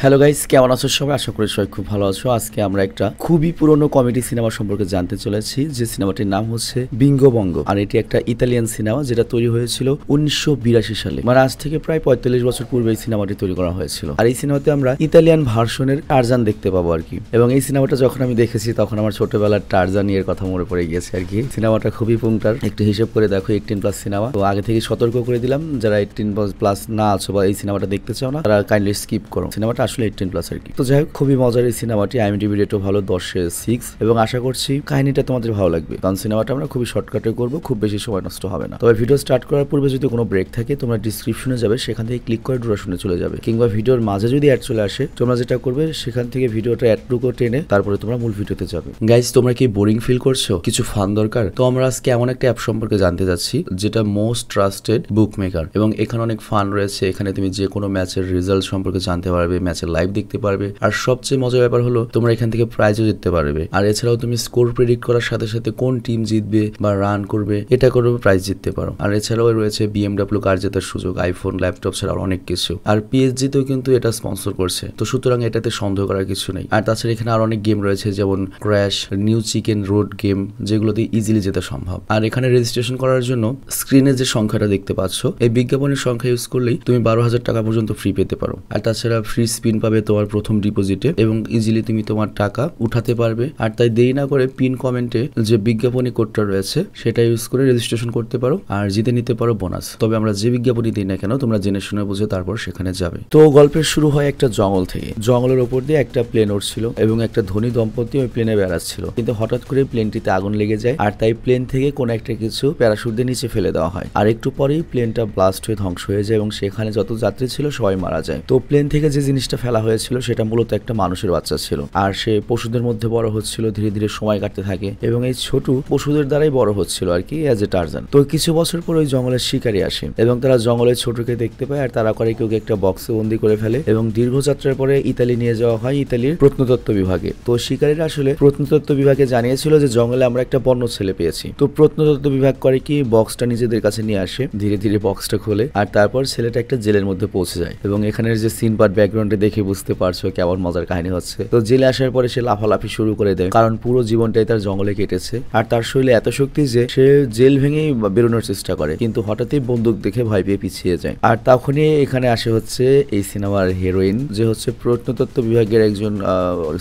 Hello guys, কেমন আছো সবাই? আশা করি সবাই খুব ভালো আছো। আজকে আমরা একটা খুবই পুরনো কমেডি সিনেমা সম্পর্কে জানতে চলেছি, যে সিনেমাটির নাম হচ্ছে বিঙ্গো বঙ্গো। আর এটি একটা ইতালিয়ান সিনেমা যেটা তৈরি হয়েছিল 1982 সালে, মানে আজ থেকে প্রায় 45 বছর পূর্বে এই সিনেমাটি তৈরি করা হয়েছিল। আর এই সিনেমাতে আমরা ইতালিয়ান ভার্সনের টারজান দেখতে পাবো আর কি। এবং এই সিনেমাটা যখন আমি দেখেছি তখন আমার ছোটবেলার টারজান এর কথা মনে পড়ে গিয়েছে আর কি। সিনেমাটা খুবই পুংটার, একটু হিসেব করে দেখো 18+ সিনেমা। তো আগে থেকে সতর্ক করে দিলাম, যারা 18+ না আছো বা এই সিনেমাটা দেখতে চাও না তারা কাইন্ডলি স্কিপ করো। সিনেমাটা আসলে 18+ আর কি। তো যাই হোক, খুবই মজার এই সিনেমাটি। IMDb রেটও ভালো, 10/6, এবং আশা করছি কাহিনীটা তোমাদের ভালো লাগবে, কারণ সিনেমাটা আমরা খুবই শর্টকাটে করবো, খুব বেশি সময় নষ্ট হবে না। তবে ভিডিও স্টার্ট করার পূর্বে যদি কোনো ব্রেক থাকে তোমরা ডিসক্রিপশনে যাবে, সেখান থেকে ক্লিক করে ডুরেশনে চলে যাবে, কিংবা ভিডিওর মাঝে যদি অ্যাড চলে আসে তোমরা যেটা করবে সেখান থেকে ভিডিওটা অ্যাডটুকু টেনে তারপরে তোমরা মূল ভিডিওতে যাবে। গাইজ, তোমরা কি বোরিং ফিল করছো? কিছু ফান দরকার? তো আমরা আজকে এমন একটা অ্যাপ সম্পর্কে জানতে যাচ্ছি যেটা মোস্ট ট্রাস্টেড বুক মেকার, এবং এখানে অনেক ফান রয়েছে। এখানে তুমি যে কোনো ম্যাচের রেজাল্ট সম্পর্কে জানতে পারবে, ম্যাচের লাইভ দেখতে পারবে, আর সবচেয়ে মজার ব্যাপার হলো তোমরা এখান থেকে প্রাইজও জিততে পারবে। আর এছাড়াও তুমি স্কোর প্রেডিক্ট করার সাথে সাথে কোন টিম জিতবে বা রান করবে এটা করবে, প্রাইজ জিততে পারো। আর এছাড়াও রয়েছে BMW কার জেতার সুযোগ, আইফোন, ল্যাপটপ ছাড়া অনেক কিছু। আর PSG তেও কিন্তু এটা স্পন্সর করছে, তো সুতরাং এটাতে সন্দেহ করার কিছু নেই। আর তাছাড়া এখানে আর অনেক গেম রয়েছে, যেমন crash, new chicken road game, যেগুলোতে ইজিলি যেতে সম্ভব। আর এখানে রেজিস্ট্রেশন করার জন্য স্ক্রিনে যে সংখ্যাটা দেখতে পাচ্ছ, এই বিজ্ঞাপনের সংখ্যা ইউজ করলেই তুমি 12,000 টাকা পর্যন্ত ফ্রি পেতে পারো। আর তাছাড়া ফ্রি স্পিন পাবে তোমার প্রথম ডিপোজিটে, এবং ইজিলি তুমি তোমার টাকা উঠাতে পারবে। আর তাই দেরি না করে পিন কমেন্টে যে বিজ্ঞাপনী কোডটা রয়েছে সেটা ইউজ করে রেজিস্ট্রেশন করতে পারো, আর জিতে নিতে পারো বোনাস। তবে আমরা যে বিজ্ঞাপনী দিই না কেন তোমরা জেনে শুনে বুঝে তারপর সেখানে যাবে। তো গল্পের শুরু হয় একটা জঙ্গল থেকে। জঙ্গলের ওপর দিয়ে একটা প্লেন উঠছিল, এবং একটা ধনী দম্পতি ওই প্লেনে বেড়াচ্ছিল। কিন্তু হঠাৎ করে প্লেনটিতে আগুন লেগে যায়, আর তাই প্লেন থেকে কোনো একটা কিছু প্যারাশুট দিয়ে নিচে ফেলে দেওয়া হয়। আর একটু পরেই প্লেনটা ব্লাস্ট হয়ে ধ্বংস হয়ে যায়, এবং সেখানে যত যাত্রী ছিল সবাই মারা যায়। তো প্লেন থেকে যে জিনিসটা ফেলা হয়েছিল সেটা মূলত একটা মানুষের বাচ্চা ছিল, আর সে পশুদের মধ্যে বড় হচ্ছিল, ধীরে ধীরে সময় কাটতে থাকে, এবং এই ছোট পশুদের দ্বারাই বড় হচ্ছিল আর কি, অ্যাজ এ টারজান। তো কিছু বছর পর ওই জঙ্গলের শিকারী আসে, এবং তারা জঙ্গলের ছোটকে দেখতে পায়, আর তারা করে কেউ একটা বক্সে বন্দি করে ফেলে, এবং দীর্ঘ যাত্রার পরে ইতালি নিয়ে যাওয়া হয়, ইতালির প্রত্নতত্ত্ব বিভাগে। তো শিকারীরা আসলে প্রত্নতত্ত্ব বিভাগে জানিয়েছিল যে জঙ্গলে আমরা একটা বন্য ছেলে পেয়েছি। তো প্রত্নতত্ত্ব বিভাগ করে কি, বক্সটা নিজেদের কাছে নিয়ে আসে, ধীরে ধীরে বক্সটা খোলে, আর তারপর ছেলেটা একটা জেলের মধ্যে পৌঁছে যায়। এবং এখানের যে সিন পার্ট ব্যাকগ্রাউন্ডে দেখে বুঝতে পারছো কেমন মজার কাহিনী হচ্ছে। তো জেলে আসার পরে সে লাফালাফি শুরু করে দেয়, কারণ পুরো জীবনটাই তার জঙ্গলে কেটেছে, আর তার শরীরে এত শক্তি যে সে জেল ভেঙেই বেরোনোর চেষ্টা করে, কিন্তু হঠাৎই বন্দুক দেখে ভয় পেয়ে পিছিয়ে যায়। আর তখনই এখানে আসে হচ্ছে এই সিনেমার হিরোইন, যে হচ্ছে প্রত্নতত্ত্ব বিভাগের একজন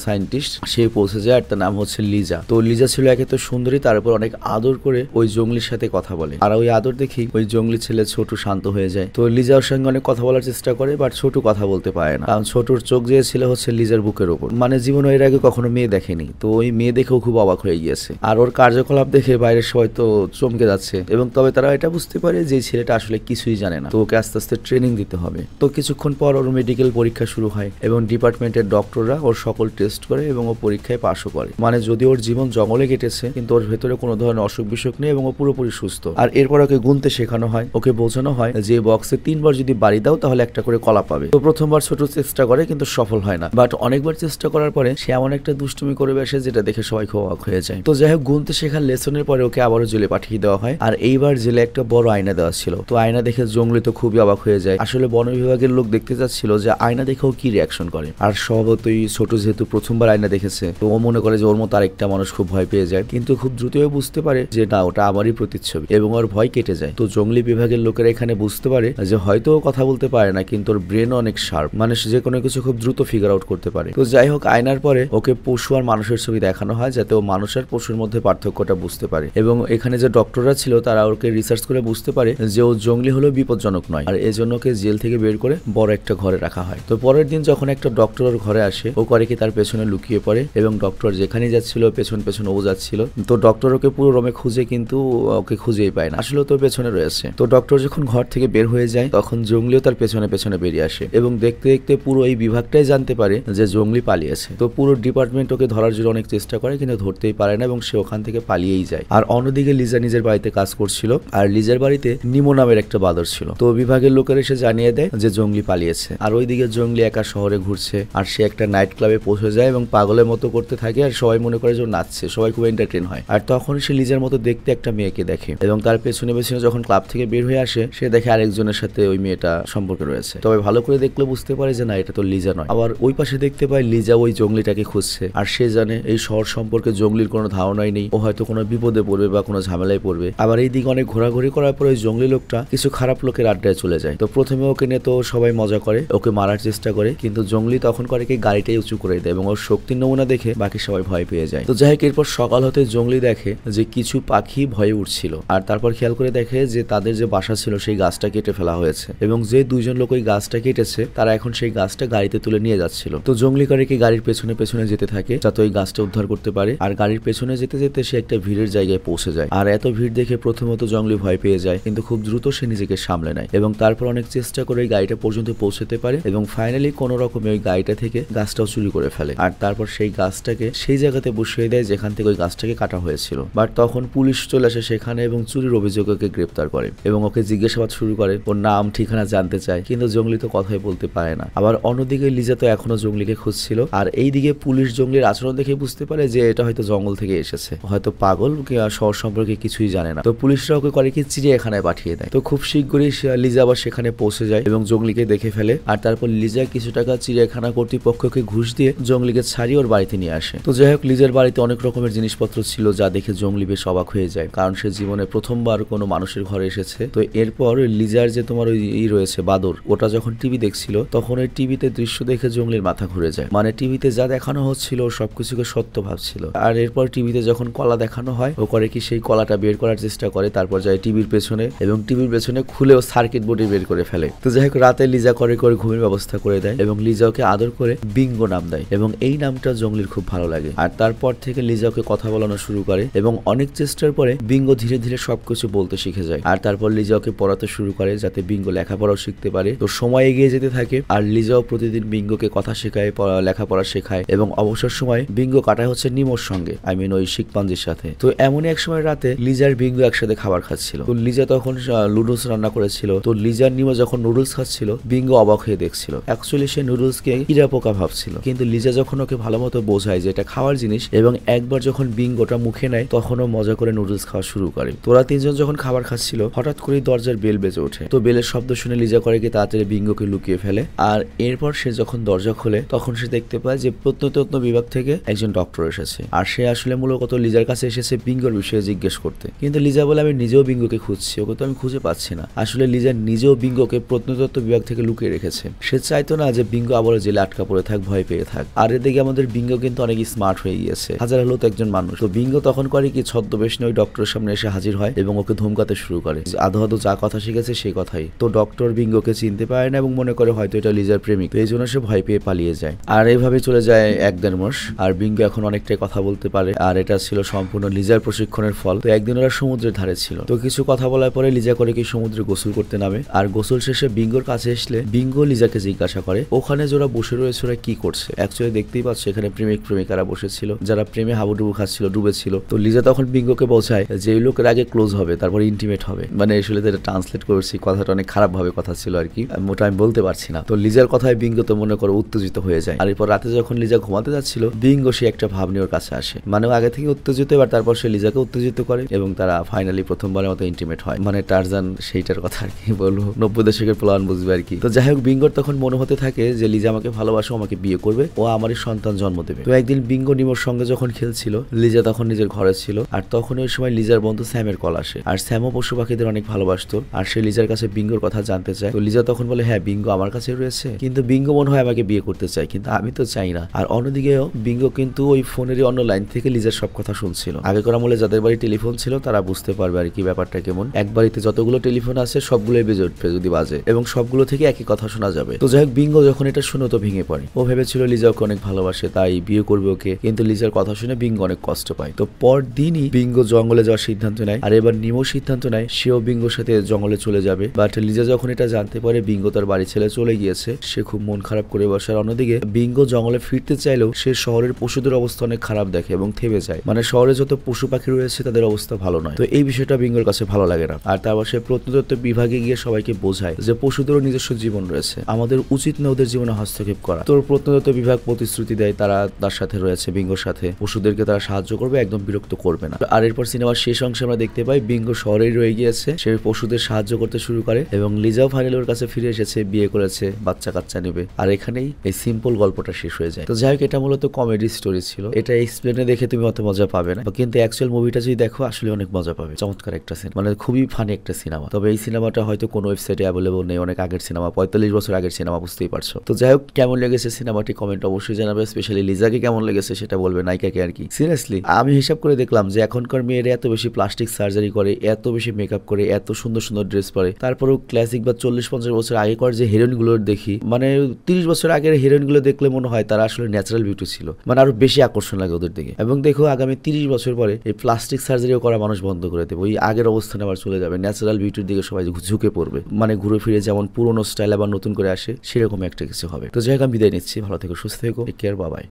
সায়েন্টিস্ট। সে পৌঁছে যায়, আর তার নাম হচ্ছে লিজা। তো লিজা ছিল একে তো সুন্দরী, তার উপর অনেক আদর করে ওই জঙ্গলির সাথে কথা বলে, আর ওই আদর দেখি ওই জঙ্গলি ছেলে ছোট শান্ত হয়ে যায়। তো লিজা ওর সঙ্গে অনেক কথা বলার চেষ্টা করে, বাট ছোট কথা বলতে পারে না, কারণ ছোটর চোখ যে ছিল হচ্ছে লিজার বুকের উপর, মানে জীবনে এর আগে কখনো মেয়ে দেখেনি। তো ওই মেয়ে দেখেও খুব অবাক হয়ে গিয়েছে, আর ওর কার্যকলাপ দেখে বাইরের সবাই তো চমকে যাচ্ছে, এবং তবে তারা এটা বুঝতে পারে যে ছেলেটা আসলে কিছুই জানে না, তো ওকে আস্তে আস্তে ট্রেনিং দিতে হবে। তো কিছুক্ষণ পর ওর মেডিকেল পরীক্ষা শুরু হয়, এবং ডিপার্টমেন্টের ডক্টররা ওর সকল টেস্ট করে, এবং ও পরীক্ষায় পাশও করে। মানে যদি ওর জীবন জঙ্গলে কেটেছে, কিন্তু ওর ভেতরে কোনো ধরনের অসুখ বিসুখ নেই, এবং ও পুরোপুরি সুস্থ। আর এরপর ওকে গুনতে শেখানো হয়, ওকে বোঝানো হয় যে বক্সে 3বার যদি বাড়ি দাও তাহলে একটা করে কলা পাবে। তো প্রথমবার ছোট চেষ্টা করে, কিন্তু সফল হয় না, বাট অনেকবার চেষ্টা করার পরে সে এমন একটা দুষ্টুমি করে বসে যেটা দেখে সবাই খুব অবাক হয়ে যায়। তো যাই হোক, গুনতে শেখার লেসনের পরে ওকে আবারও জেলে পাঠিয়ে দেওয়া হয়, আর এইবার জেলে একটা বড় আয়না দেওয়া ছিল। তো আয়না দেখে জঙ্গলি তো খুবই অবাক হয়ে যায়। আসলে বন বিভাগের লোক দেখতে চাচ্ছিল যে আয়না দেখেও কি রিয়াকশন করে, আর স্বভাবতই ছোট যেহেতু প্রথমবার আয়না দেখেছে, তো ও মনে করে যে ওর মতো আরেকটা মানুষ খুব ভয় পেয়ে যায়, কিন্তু খুব দ্রুতই বুঝতে পারে যে না, ওটা আমারই প্রতিচ্ছবি, এবং ওর ভয় কেটে যায়। তো জঙ্গলি বিভাগের লোকেরা এখানে বুঝতে পারে যে হয়তো ও কথা বলতে পারে না, কিন্তু ওর ব্রেন অনেক শার্প, মানে যে কোনো কিছু খুব দ্রুত ফিগার আউট করতে পারে। তো যাই হোক, আয়নার পরে ওকে পশু আর মানুষের ছবি দেখানো হয়, যাতে ও মানুষ আর পশুর মধ্যে পার্থক্যটা বুঝতে পারে, এবং এখানে যে ডক্টররা ছিল তারা ওকে রিসার্চ করে বুঝতে পারে যে ও জঙ্গলি হলেও বিপজ্জনক নয়, আর এজন্য ওকে জেল থেকে বের করে বড় একটা ঘরে রাখা হয়। তো পরের দিন যখন একটা ডক্টর ওর ঘরে আসে, ও করে কি তার পেছনে লুকিয়ে পড়ে, এবং ডক্টর যেখানে যাচ্ছিল পেছন পেছন ও যাচ্ছিল। তো ডক্টর ওকে পুরো রুমে খুঁজে, কিন্তু ওকে খুঁজেই পায় না, আসলে তো পেছনে রয়েছে। তো ডক্টর যখন ঘর থেকে বের হয়ে যায়, তখন জঙ্গলিও তার পেছনে পেছনে বেরিয়ে আসে, এবং দেখতে দেখতে পুরো এই বিভাগটাই জানতে পারে যে জঙ্গলি পালিয়েছে। তো পুরো ডিপার্টমেন্ট ওকে ধরার জন্য অনেক চেষ্টা করে, কিন্তু ধরতেই পারে না, এবং সে ওখান থেকে পালিয়েই যায়। আর অন্যদিকে লিজা নিজের বাড়িতে কাজ করছিল, আর লিজার বাড়িতে নিমো নামের একটা বাদর ছিল। তো বিভাগের লোকেরা এসে জানিয়ে দেয় যে জঙ্গলি পালিয়েছে, আর ওইদিকে জঙ্গলি একা শহরে ঘুরছে, আর সে একটা নাইট ক্লাবে পৌঁছে যায়, এবং পাগলের মতো করতে থাকে, আর সবাই মনে করে যে নাচছে, সবাই খুব এন্টারটেইন হয়। আর তখন সে লিজার মতো দেখতে একটা মেয়েকে দেখে, এবং তার পেছনে পেছনে যখন ক্লাব থেকে বের হয়ে আসে, সে দেখে আরেকজনের সাথে ওই মেয়েটা সম্পর্ক রয়েছে। তবে ভালো করে দেখলে বুঝতে পারে যে না, এটা তো লিজা নয়। আবার ওই পাশে দেখতে পাই লিজা ওই জঙ্গলিটাকে খুঁজছে, আর সে জানে এই শহর সম্পর্কে জঙ্গলির কোনো ধারণাই নেই, ও হয়তো কোনো বিপদে পড়বে বা কোনো ঝামেলায় পড়বে। আবার এই দিকে অনেক ঘোরাঘুরি করার পর ওই জঙ্গলি লোকটা কিছু খারাপ লোকের আড্ডায় চলে যায়। তো প্রথমে ওকে নিয়ে তো সবাই মজা করে, ওকে মারার চেষ্টা করে, কিন্তু জঙ্গলি তখন করে কি গাড়িটাই উঁচু করে দেয় এবং ওর শক্তির নমুনা দেখে বাকি সবাই ভয় পেয়ে যায়। তো যাই হোক, এরপর সকাল হতে জঙ্গলি দেখে যে কিছু পাখি ভয়ে উঠছিল, আর তারপর খেয়াল করে দেখে যে তাদের যে বাসা ছিল সেই গাছটা কেটে ফেলা হয়েছে এবং যে দুইজন লোক ওই গাছটা কেটেছে তারা এখন সেই গাছটা গাড়িতে তুলে নিয়ে যাচ্ছিল। তো জঙ্গলি করে কি গাড়ির পেছনে পেছনে যেতে থাকে যাতে ওই গাছটা উদ্ধার করতে পারে, আর গাড়ির পেছনে যেতে যেতে সে একটা ভিড়ের জায়গায় পৌঁছে যায়। আর এত ভিড় দেখে প্রথমত জঙ্গলি ভয় পেয়ে যায়, কিন্তু খুব দ্রুত সে নিজেকে সামলে নেয় এবং তারপর অনেক চেষ্টা করে ওই গাড়িটা পর্যন্ত পৌঁছতে পারে এবং ফাইনালি কোনো রকমে ওই গাড়িটা থেকে গাছটাও চুরি করে ফেলে, আর তারপর সেই গাছটাকে সেই জায়গাতে বসিয়ে দেয় যেখান থেকে ওই গাছটাকে কাটা হয়েছিল। বাট তখন পুলিশ চলে আসে সেখানে এবং চুরির অভিযোগে ওকে গ্রেপ্তার করে এবং ওকে জিজ্ঞাসাবাদ শুরু করে, ওর নাম ঠিকানা জানতে চায়, কিন্তু জঙ্গলি তো কথাই বলতে পারে না। আবার অন্যদিকে লিজা তো এখনো জঙ্গলিকে খুঁজছিল, আর এইদিকে পুলিশ জঙ্গলির আচরণ দেখে বুঝতে পারে যে এটা হয়তো জঙ্গল থেকে এসেছে, হয়তো পাগল, শহর সম্পর্কে কিছুই জানে না। তো পুলিশরা ওকে করে কি চিড়িয়াখানায় পাঠিয়ে দেয়। তো খুব শীঘ্রই লিজা আবার সেখানে পৌঁছে যায় এবং জঙ্গলিকে দেখে ফেলে, আর তারপর লিজা কিছু টাকা চিড়িয়াখানা কর্তৃপক্ষকে ঘুষ দিয়ে জঙ্গলিকে ছাড়িয়ে ওর বাড়িতে নিয়ে আসে। তো যাই হোক, লিজার বাড়িতে অনেক রকমের জিনিসপত্র ছিল যা দেখে জঙ্গলি বেশ অবাক হয়ে যায়, কারণ সে জীবনে প্রথমবার কোনো মানুষের ঘরে এসেছে। তো এরপর লিজার যে তোমার ওই রয়েছে বাদর, ওটা যখন টিভি দেখছিল তখন ওই টিভিতে দৃশ্য দেখে জঙ্গলির মাথা ঘুরে যায়, মানে টিভিতে যা দেখানো হচ্ছিল সবকিছুকে সত্য ভাবছিল। আর এরপর টিভিতে যখন কলা দেখানো হয় ও করে কি সেই কলাটা বের করার চেষ্টা করে, তারপর যায় টিভির পেছনে এবং টিভির পেছনে খুলেও সার্কিট বোর্ডে বের করে ফেলে। তো যাই হোক, রাতে লিজা করে ঘুমের ব্যবস্থা করে দেয় এবং লিজাকে আদর করে বিঙ্গো নাম দেয় এবং এই নামটা জঙ্গলির খুব ভালো লাগে। আর তারপর থেকে লিজাকে কথা বলানো শুরু করে এবং অনেক চেষ্টার পরে বিঙ্গো ধীরে ধীরে সবকিছু বলতে শিখে যায়। আর তারপর লিজাকে পড়াতে শুরু করে যাতে বিঙ্গো লেখাপড়াও শিখতে পারে। তো সময় এগিয়ে যেতে থাকে আর লিজাও প্রতিদিন বিঙ্গোকে কথা শেখায়, লেখাপড়া শেখায় এবং অবসর সময় বিঙ্গো কাটায় হচ্ছে নিমোর সঙ্গে, ওই শিকপাঞ্জির সাথে। তো এমনই এক সময় রাতে লিজার বিঙ্গো একসাথে খাবার খাচ্ছিল। তো লিজা তখন নুডলস রান্না করেছিল। তো লিজার নিমো যখন নুডলস খাচ্ছিল বিঙ্গো অবাক হয়ে দেখছিল। অ্যাকচুয়ালি সে নুডলসকে কিরা পোকা ভাবছিল, কিন্তু লিজা যখন ওকে ভালো মতো বোঝায় যে এটা খাওয়ার জিনিস এবং একবার যখন বিঙ্গোটা মুখে নেয় তখনও মজা করে নুডলস খাওয়া শুরু করে। তোরা তিনজন যখন খাবার খাচ্ছিল হঠাৎ করেই দরজার বেল বেজে ওঠে। তো বেলের শব্দ শুনে লিজা করে কি তাড়াতাড়ি বিঙ্গোকে লুকিয়ে ফেলে। আর এরপর সে যখন দরজা খোলে তখন সে দেখতে পায় যে প্রত্নতত্ত্ব বিভাগ থেকে একজন ডক্টর এসেছে, আর সে আসলে মূলত লিজার কাছে এসেছে বিঙ্গোর বিষয়ে জিজ্ঞেস করতে। কিন্তু লিজা বলে আমি নিজেও বিঙ্গোকে খুঁজছি, ওকে তো আমি খুঁজে পাচ্ছি না। আসলে লিজা নিজেও বিঙ্গোকে প্রত্নতত্ত্ব বিভাগ থেকে লুকিয়ে রেখেছে। সে চাইতো না যে বিঙ্গো আবার জেলে আটকা পড়ে থাক, ভয় পেয়ে থাক। আর এদিকে আমাদের বিঙ্গো কিন্তু অনেক স্মার্ট হয়ে গিয়েছে, হাজার হলো তো একজন মানুষ। তো বিঙ্গো তখন করে কি ছদ্মবেশ নিয়ে ওই ডক্টরের সামনে এসে হাজির হয় এবং ওকে ধমকাতে শুরু করে, আধো আধো যা কথা শিখেছে সেই কথাই। তো ডক্টর বিঙ্গোকে চিনতে পারে না এবং মনে করে হয়তো এটা লিজার প্রেমিক, এই জন্য সে ভয় পেয়ে পালিয়ে যায়। আর এইভাবে চলে যায় 1-1.5 মাস। আর বিঙ্গো এখন অনেকটাই কথা বলতে পারে, আর এটা ছিল সম্পূর্ণ লিজার প্রশিক্ষণের ফল। তো একদিন ওরা সমুদ্রের ধারে ছিল। তো কিছু কথা বলার পরে লিজা করে কি সমুদ্রে গোসল করতে নামে। আর গোসল শেষে বিঙ্গোর কাছে আসলে বিঙ্গো লিজাকে জিজ্ঞাসা করে ওখানে যারা বসে রয়েছে ওরা কি করছে। অ্যাকচুয়ালি দেখতেই পাচ্ছ এখানে প্রেমিক প্রেমিকারা বসেছিল, যারা প্রেমে হাবুডুবু খাচ্ছিল, ডুবেছিল। তো লিজা তখন বিঙ্গোকে বোঝায় যে এই লোকের আগে ক্লোজ হবে তারপর ইন্টিমেট হবে, আসলে এটা ট্রান্সলেট করেছি, কথাটা অনেক খারাপ ভাবে কথা ছিল আর কি, মোটা আমি বলতে পারছি না। তো লিজার কথায় বিঙ্গো তো মনে করো উত্তেজিত হয়ে যায়। আর এরপর রাতে যখন লিজা ঘুমাতে যাচ্ছিল বিঙ্গো সে একটা ভাব নিয়ে ওর কাছে আসে, আগে থেকে উত্তেজিত, এবার তারপর সে লিজাকে উত্তেজিত করে এবং তারা ফাইনালি প্রথমবারের মতো ইন্টিমেট হয়। টারজান সেইটার কথা আর কি বলবো, 90 দশকের প্ল্যান বুঝবে আর কি। তো যাই হোক, বিঙ্গোর তখন মনে হতে থাকে যে লিজা আমাকে ভালোবাসো, আমাকে বিয়ে করবে, ও আমারই সন্তান জন্ম দেবে। তো একদিন বিঙ্গো নিমোর সঙ্গে যখন খেলছিল লিজা তখন নিজের ঘরে ছিল, আর তখন ওই সময় লিজার বন্ধু স্যামের কল আসে। আর স্যামও পশু পাখিদের অনেক ভালোবাসতো, আর সে লিজার কাছে বিঙ্গোর কথা জানতে চায়। তো লিজা তখন বলে হ্যাঁ বিঙ্গো আমার কাছে রয়েছে, কিন্তু বিঙ্গো মনে হয় আমাকে বিয়ে করতে চায়, কিন্তু আমি তো চাই না। আর অন্যদিকেও বিঙ্গো কিন্তু ওই ফোনেরই অন্য লাইন থেকে লিজার সব কথা শুনছিল। আগেকার আমলে যাদের বাড়ি টেলিফোন ছিল তারা বুঝতে পারবে আর কি ব্যাপারটা কেমন। এক বাড়িতে যতগুলো টেলিফোন আছে সবগুলোই বেজে উঠবে যদি বাজে, এবং সবগুলো থেকে একই কথা শোনা যাবে। তো যাই হোক, বিঙ্গো যখন এটা শুনে তো ভেঙে পড়ে। ও ভেবেছিল লিজা ওকে অনেক ভালোবাসে তাই বিয়ে করবে ওকে, কিন্তু লিজার কথা শুনে বিঙ্গো অনেক কষ্ট পায়। তো পরদিনই বিঙ্গো জঙ্গলে যাওয়ার সিদ্ধান্ত নেয়, আর এবার নিমো সিদ্ধান্ত নেয় সেও বিঙ্গোর সাথে জঙ্গলে চলে যাবে। বাট লিজা যখন এটা জানতে পারে বিঙ্গো তার বাড়ি ছেড়ে চলে গিয়েছে, সে খুব মন খারাপ করে বসে। আর অন্যদিকে বিঙ্গো জঙ্গলে ফিরতে চাইলেও সে শহরের পশুদের অবস্থা অনেক খারাপ দেখে এবং থেমে যায়, শহরে যত পশু পাখি রয়েছে তাদের অবস্থা ভালো নয়। তো এই বিষয়টা বিঙ্গোর কাছে ভালো লাগে না। আর তারপর সে প্রত্নতত্ত্ব বিভাগে গিয়ে সবাইকে বোঝায় যে পশুদেরও নিজস্ব জীবন রয়েছে, আমাদের উচিত না ওদের জীবনে হস্তক্ষেপ করা। তো প্রত্নতত্ত্ব বিভাগ প্রতিশ্রুতি দেয় তারা তার সাথে রয়েছে, বিঙ্গোর সাথে পশুদেরকে তারা সাহায্য করবে, একদম বিরক্ত করবে না। আর এরপর সিনেমার শেষ অংশে আমরা দেখতে পাই বিঙ্গো শহরেই রয়ে গিয়েছে, সে পশুদের সাহায্য করতে শুরু করে এবং লিজাও ফাইনালি ওর কাছে ফিরে এসেছে, বিয়ে করেছে, বাচ্চা কাচ্চা বাচ্চা নেবে, আর এখানেই এই সিম্পল গল্পটা শেষ হয়ে যায়। তো যাই হোক, এটা মূলত কমেডি স্টোরি ছিল। এটা এক্সপ্লেনে দেখে তুমি অত মজা পাবে না, কিন্তু অ্যাকচুয়াল মুভিটা যদি দেখো আসলে অনেক মজা পাবে। চমৎকার একটা সিনেমা, মানে খুবই ফানি একটা সিনেমা। তবে এই সিনেমাটা হয়তো কোনো ওয়েবসাইটে অ্যাভেলেবল নেই, অনেক আগের সিনেমা, 45 বছর আগের সিনেমা, বুঝতেই পারছো। তো যাই হোক, কেমন লেগেছে সিনেমাটি কমেন্ট অবশ্যই জানাবে, স্পেশালি লিজাকে কেমন লেগেছে সেটা বলবে, নায়িকাকে আর কি। সিরিয়াসলি আমি হিসাব করে দেখলাম যে এখনকার মেয়েরা এত বেশি প্লাস্টিক সার্জারি করে, এত বেশি মেকআপ করে, এত সুন্দর সুন্দর ড্রেস পরে, তারপরেও ক্লাসিক বা 40-50 বছর আগেকার যে হিরোইন গুলোর দেখি, মানে 30 বছর আগের হিরোইন গুলো দেখলে মনে হয় তারা আসলে ন্যাচারাল বিউটি ছিল, মানে আরো বেশি আকর্ষণ লাগে ওদের দিকে। এবং দেখো আগামী 30 বছর পরে এই প্লাস্টিক সার্জারিও করা মানুষ বন্ধ করে দেবে, ওই আগের অবস্থানে আবার চলে যাবে, ন্যাচারাল বিউটির দিকে সবাই ঝুঁকে পড়বে, মানে ঘুরে ফিরে যেমন পুরোনো স্টাইল আবার নতুন করে আসে সেরকম একটা কিছু হবে। তো যাই হোক, আমি বিদায় নিচ্ছি, ভালো থেকো, সুস্থ থেকো, টেক কেয়ার, বাই বাই।